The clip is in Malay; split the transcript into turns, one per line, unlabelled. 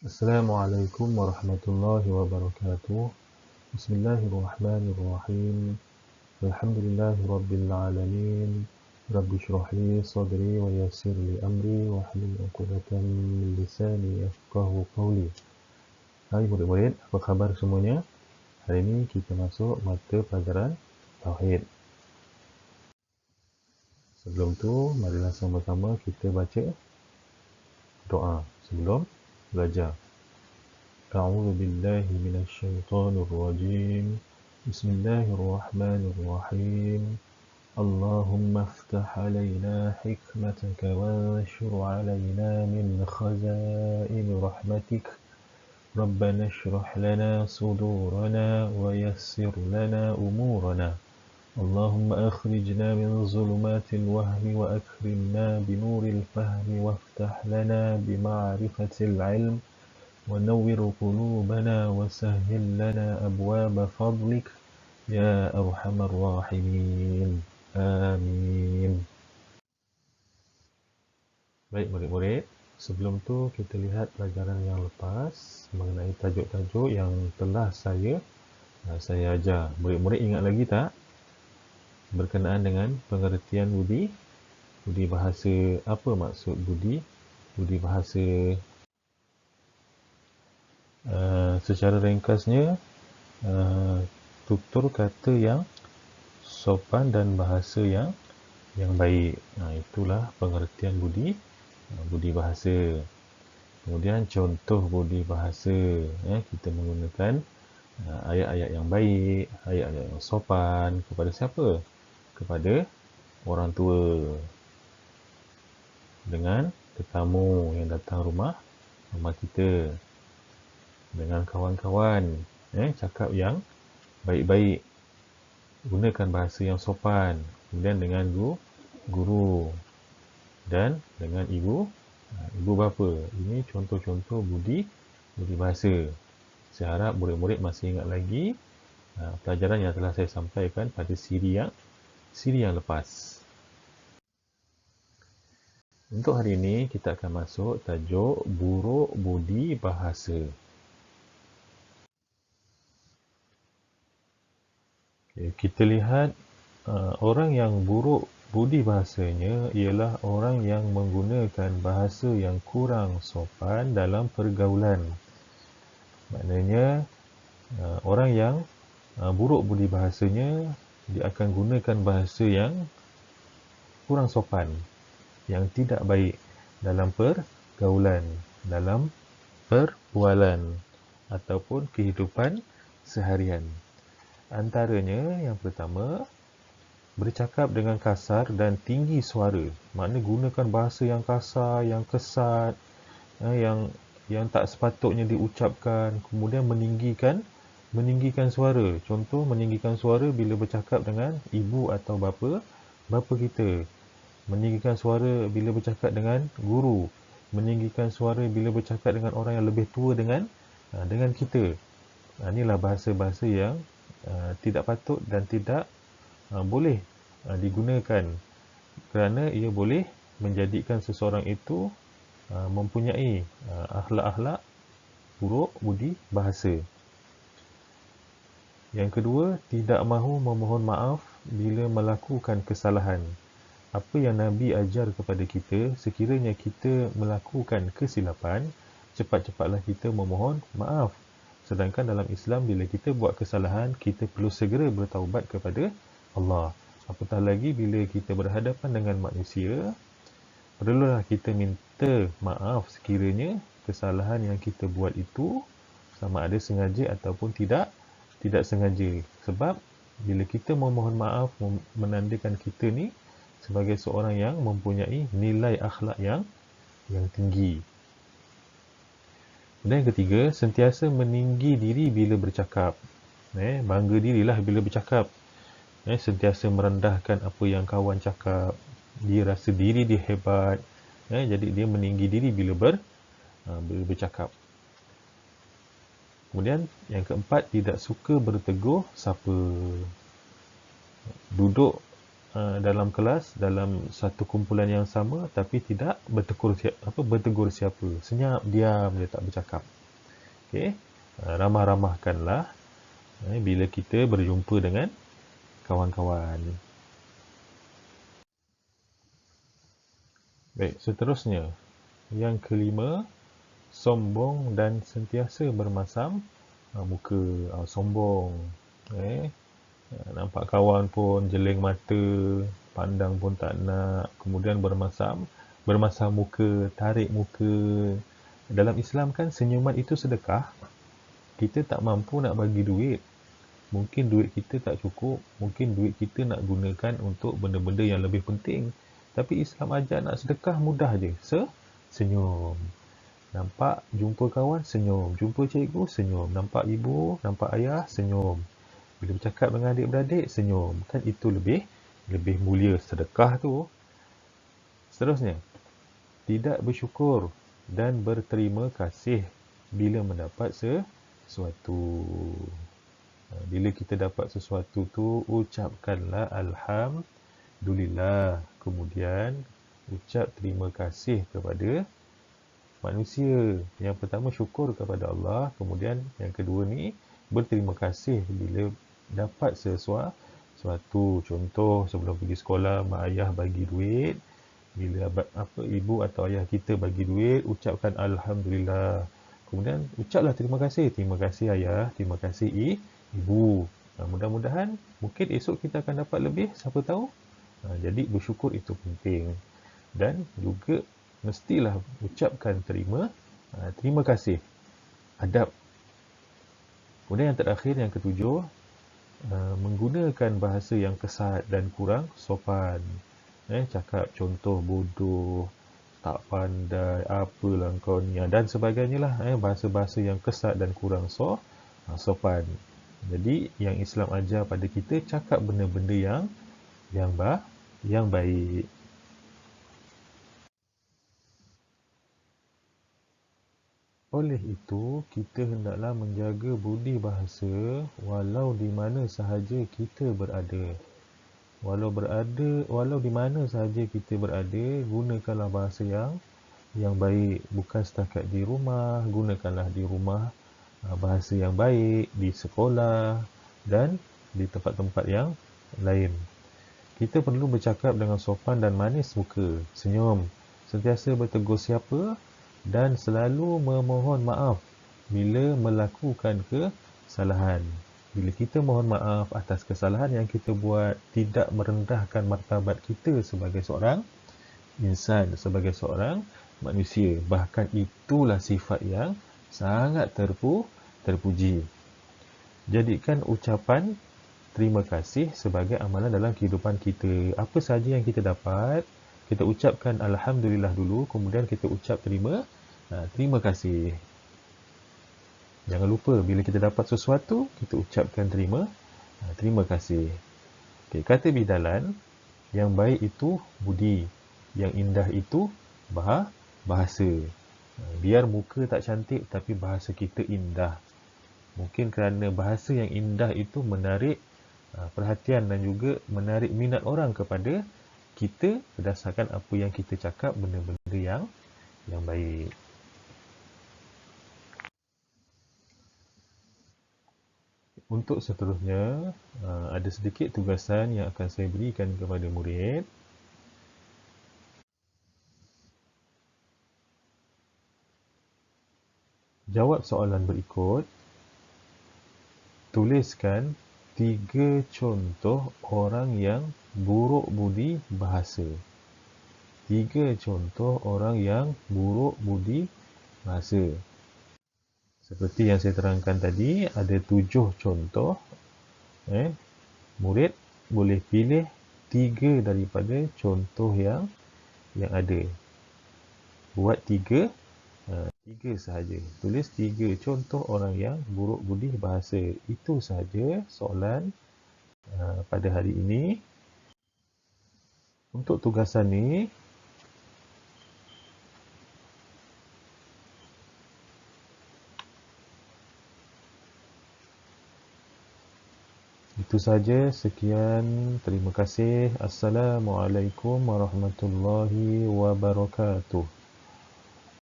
Assalamualaikum warahmatullahi wabarakatuh. Bismillahirrahmanirrahim. Alhamdulillahi rabbil alamin. Rabbi shrah li sadri wa yassir li amri wa hlul 'uqdatam min lisani yafqahu qawli. Hai murid-murid, apa khabar semuanya? Hari ini kita masuk mata pelajaran Tauhid. Sebelum tu, marilah sama-sama kita baca doa sebelum belajar. أعوذ بالله من الشيطان الرجيم بسم الله الرحمن الرحيم اللهم افتح علينا حكمتك وانشر علينا من خزائن رحمتك ربنا اشرح لنا صدورنا ويسر لنا أمورنا اللهم أخرجنا من ظلمات الوهم وأكرمنا بنور الفهم وافتح لنا بمعرفة العلم ونور قلوبنا وسهل لنا أبواب فضلك يا أرحم الراحمين آمين. Baik murid-murid, sebelum tu kita lihat pelajaran yang lepas mengenai tajuk-tajuk yang telah saya ajar. Murid-murid ingat lagi tak? Berkenaan dengan pengertian budi bahasa, apa maksud budi bahasa? Secara ringkasnya, tutur kata yang sopan dan bahasa yang baik. Itulah pengertian budi bahasa. Kemudian contoh budi bahasa, kita menggunakan ayat-ayat yang baik, ayat-ayat yang sopan kepada siapa? Kepada orang tua, dengan tetamu yang datang rumah kita, dengan kawan-kawan, cakap yang baik-baik, gunakan bahasa yang sopan. Kemudian dengan guru dan dengan ibu bapa. Ini contoh-contoh budi bahasa. Saya harap murid-murid masih ingat lagi pelajaran yang telah saya sampaikan pada siri yang lepas. Untuk hari ini kita akan masuk tajuk buruk budi bahasa. Kita lihat orang yang buruk budi bahasanya ialah orang yang menggunakan bahasa yang kurang sopan dalam pergaulan. Maknanya orang yang buruk budi bahasanya, dia akan gunakan bahasa yang kurang sopan, yang tidak baik dalam pergaulan, dalam perbualan ataupun kehidupan seharian. Antaranya yang pertama, bercakap dengan kasar dan tinggi suara. Maknanya gunakan bahasa yang kasar, yang kesat, yang tak sepatutnya diucapkan. Kemudian meninggikan suara. Contoh, meninggikan suara bila bercakap dengan ibu atau bapa kita. Meninggikan suara bila bercakap dengan guru. Meninggikan suara bila bercakap dengan orang yang lebih tua dengan kita. Inilah bahasa-bahasa yang tidak patut dan tidak boleh digunakan, kerana ia boleh menjadikan seseorang itu mempunyai akhlak-akhlak buruk budi bahasa. Yang kedua, tidak mahu memohon maaf bila melakukan kesalahan. Apa yang Nabi ajar kepada kita, sekiranya kita melakukan kesilapan, cepat-cepatlah kita memohon maaf. Sedangkan dalam Islam, bila kita buat kesalahan, kita perlu segera bertaubat kepada Allah. Apatah lagi bila kita berhadapan dengan manusia, perlulah kita minta maaf sekiranya kesalahan yang kita buat itu sama ada sengaja ataupun tidak sengaja. Sebab bila kita memohon maaf, menandakan kita ni sebagai seorang yang mempunyai nilai akhlak yang tinggi. Dan yang ketiga, sentiasa meninggi diri bila bercakap. Bangga dirilah bila bercakap. Sentiasa merendahkan apa yang kawan cakap. Dia rasa diri dia hebat. Jadi dia meninggi diri bila bercakap. Kemudian yang keempat, tidak suka bertegur sapa. Duduk dalam kelas, dalam satu kumpulan yang sama, tapi tidak bertegur siapa. Senyap, diam, dia tak bercakap. Okey, ramah-ramahkanlah bila kita berjumpa dengan kawan-kawan. Baik, seterusnya. Yang kelima, sombong dan sentiasa bermasam muka. Sombong. Nampak kawan pun jeling mata, pandang pun tak nak, kemudian bermasam muka, tarik muka. Dalam Islam kan senyuman itu sedekah. Kita tak mampu nak bagi duit. Mungkin duit kita tak cukup, mungkin duit kita nak gunakan untuk benda-benda yang lebih penting. Tapi Islam ajar nak sedekah mudah je. Senyum. Nampak jumpa kawan, senyum. Jumpa cikgu, senyum. Nampak ibu, nampak ayah, senyum. Bila bercakap dengan adik-beradik, senyum. Kan itu lebih mulia sedekah tu. Seterusnya, tidak bersyukur dan berterima kasih bila mendapat sesuatu. Bila kita dapat sesuatu tu, ucapkanlah Alhamdulillah. Kemudian, ucap terima kasih kepada manusia. Yang pertama, syukur kepada Allah. Kemudian, yang kedua ni, berterima kasih bila dapat sesuatu. Contoh, sebelum pergi sekolah, mak ayah bagi duit. Bila ibu atau ayah kita bagi duit, ucapkan Alhamdulillah. Kemudian, ucaplah terima kasih. Terima kasih ayah, terima kasih ibu. Mudah-mudahan mungkin esok kita akan dapat lebih, siapa tahu. Jadi bersyukur itu penting. Dan juga mestilah ucapkan terima kasih. Adab. Kemudian yang terakhir, yang ketujuh, menggunakan bahasa yang kesat dan kurang sopan. Cakap contoh bodoh, tak pandai, apalah kau ni, dan sebagainya lah. Bahasa-bahasa yang kesat dan kurang sopan. Jadi yang Islam ajar pada kita, cakap benda-benda yang baik. Oleh itu, kita hendaklah menjaga budi bahasa walau di mana sahaja kita berada. Walau di mana sahaja kita berada, gunakanlah bahasa yang baik. Bukan setakat di rumah, gunakanlah di rumah bahasa yang baik, di sekolah dan di tempat-tempat yang lain. Kita perlu bercakap dengan sopan dan manis muka, senyum, sentiasa bertegur siapa dan selalu memohon maaf bila melakukan kesalahan. Bila kita mohon maaf atas kesalahan yang kita buat, tidak merendahkan martabat kita sebagai seorang insan, sebagai seorang manusia. Bahkan itulah sifat yang sangat terpuji. Jadikan ucapan terima kasih sebagai amalan dalam kehidupan kita. Apa sahaja yang kita dapat, kita ucapkan Alhamdulillah dulu, kemudian kita ucap terima kasih. Jangan lupa bila kita dapat sesuatu, kita ucapkan terima kasih. Okay, kata bidalan, yang baik itu budi, yang indah itu bahasa. Biar muka tak cantik tapi bahasa kita indah. Mungkin kerana bahasa yang indah itu menarik perhatian dan juga menarik minat orang kepada kita berdasarkan apa yang kita cakap, benda-benda yang baik. Untuk seterusnya, ada sedikit tugasan yang akan saya berikan kepada murid. Jawab soalan berikut. Tuliskan 3 contoh orang yang buruk budi bahasa. 3 contoh orang yang buruk budi bahasa. Seperti yang saya terangkan tadi, ada 7 contoh. Murid boleh pilih 3 daripada contoh yang ada. Buat 3 sahaja. Tulis 3 contoh orang yang buruk budi bahasa. Itu sahaja soalan pada hari ini. Untuk tugasan ni, Itu saja, sekian. Terima kasih. Assalamualaikum warahmatullahi wabarakatuh.